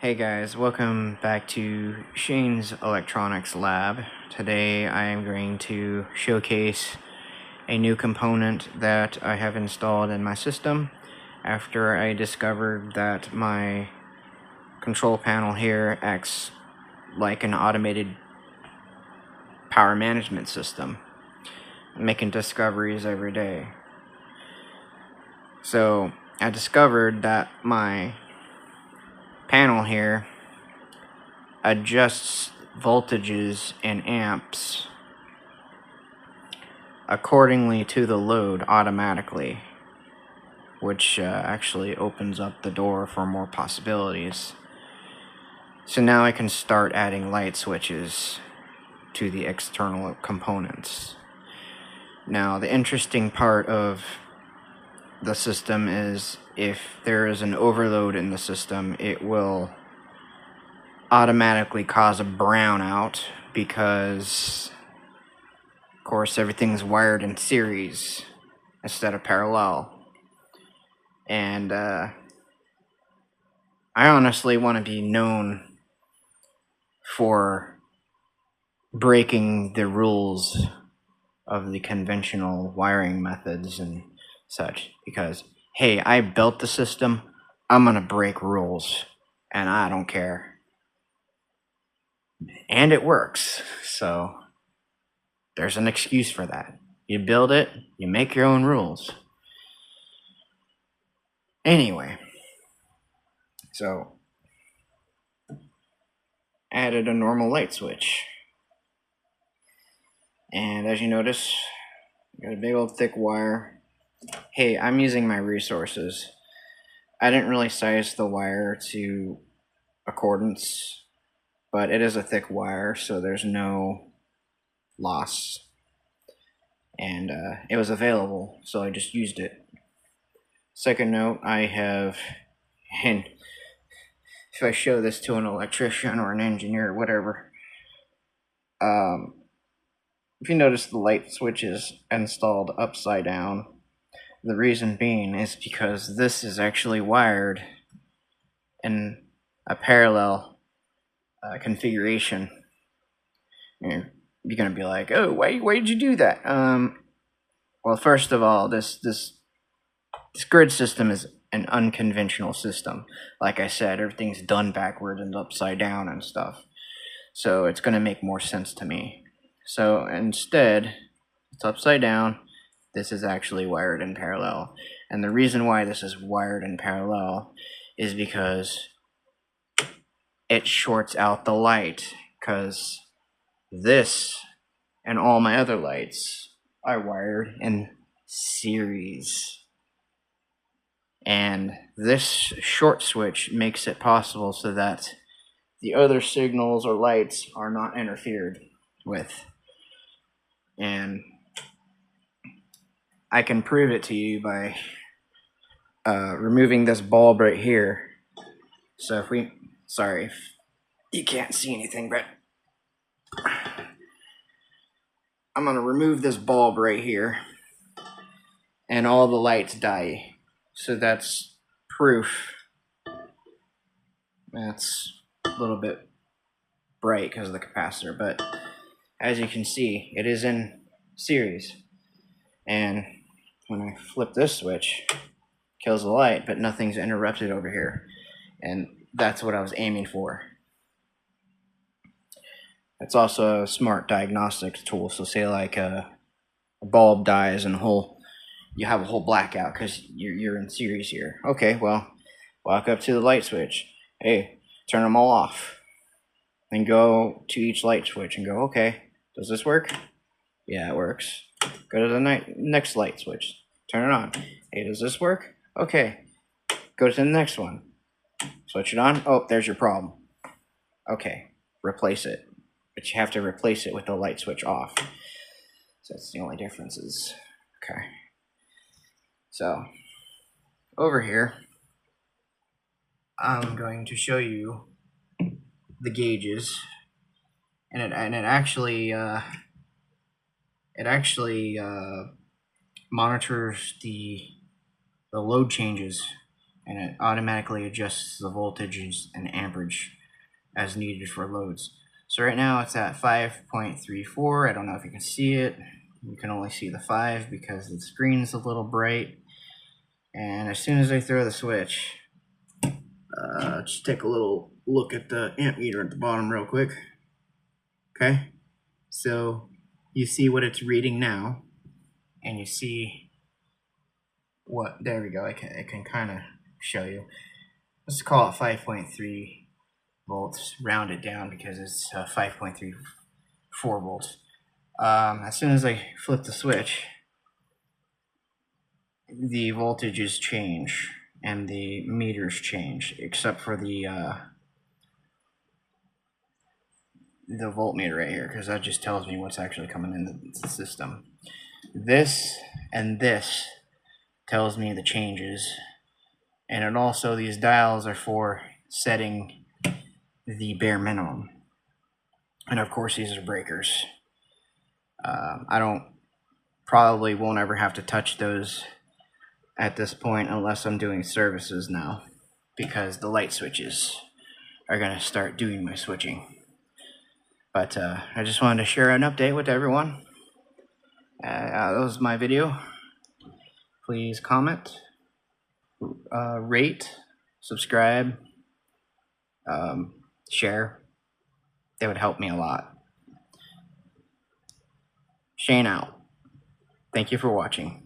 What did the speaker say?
Hey guys, welcome back to Shane's Electronics Lab. Today I am going to showcase a new component that I have installed in my system after I discovered that my control panel here acts like an automated power management system. I'm making discoveries every day. So I discovered that my panel here adjusts voltages and amps accordingly to the load automatically, which actually opens up the door for more possibilities. So now I can start adding light switches to the external components. Now the interesting part of the system is if there is an overload in the system, it will automatically cause a brownout because, of course, everything's wired in series instead of parallel. And I honestly want to be known for breaking the rules of the conventional wiring methods and such, because hey, I built the system, I'm gonna break rules and I don't care. And it works, so there's an excuse for that. You build it, you make your own rules. Anyway, so added a normal light switch, and as you notice, got a big old thick wire. Hey, I'm using my resources. I didn't really size the wire to accordance, but it is a thick wire, so there's no loss. And it was available, so I just used it. Second note, I have, and if I show this to an electrician or an engineer or whatever, if you notice the light switch is installed upside down, the reason being is because this is actually wired in a parallel configuration. You're gonna be like, oh, why did you do that? Well, first of all, this grid system is an unconventional system. Like I said, everything's done backward and upside down and stuff. So it's gonna make more sense to me. So instead, it's upside down. This is actually wired in parallel. And the reason why this is wired in parallel is because it shorts out the light, because this and all my other lights are wired in series. And this short switch makes it possible so that the other signals or lights are not interfered with. And I can prove it to you by removing this bulb right here. So if we, sorry if you can't see anything, but I'm going to remove this bulb right here and all the lights die. So that's proof. That's a little bit bright because of the capacitor, but as you can see, it is in series. And when I flip this switch, kills the light, but nothing's interrupted over here. And that's what I was aiming for. It's also a smart diagnostics tool. So say like a bulb dies and you have a whole blackout because you're in series here. Okay, well, walk up to the light switch. Hey, turn them all off. Then go to each light switch and go, okay, does this work? Yeah, it works. Go to the next light switch. Turn it on. Hey, does this work? Okay. Go to the next one. Switch it on. Oh, there's your problem. Okay, replace it. But you have to replace it with the light switch off. So that's the only differences. Okay. So, over here, I'm going to show you the gauges. And it actually monitors the load changes and it automatically adjusts the voltage and amperage as needed for loads. So right now it's at 5.34. I don't know if you can see it. You can only see the 5 because the screen's a little bright. And as soon as I throw the switch, just take a little look at the amp meter at the bottom real quick. Okay, so you see what it's reading now, and you see what, there we go, I can kind of show you. Let's call it 5.3 volts, round it down because it's 5.34 volts. As soon as I flip the switch, the voltages change and the meters change, except for the voltmeter right here, because that just tells me what's actually coming into the system. This and this tells me the changes, and it also, these dials are for setting the bare minimum, and of course these are breakers. I probably won't ever have to touch those at this point unless I'm doing services now, because the light switches are going to start doing my switching. But I just wanted to share an update with everyone. That was my video. Please comment, rate, subscribe, share. That would help me a lot. Shane out. Thank you for watching.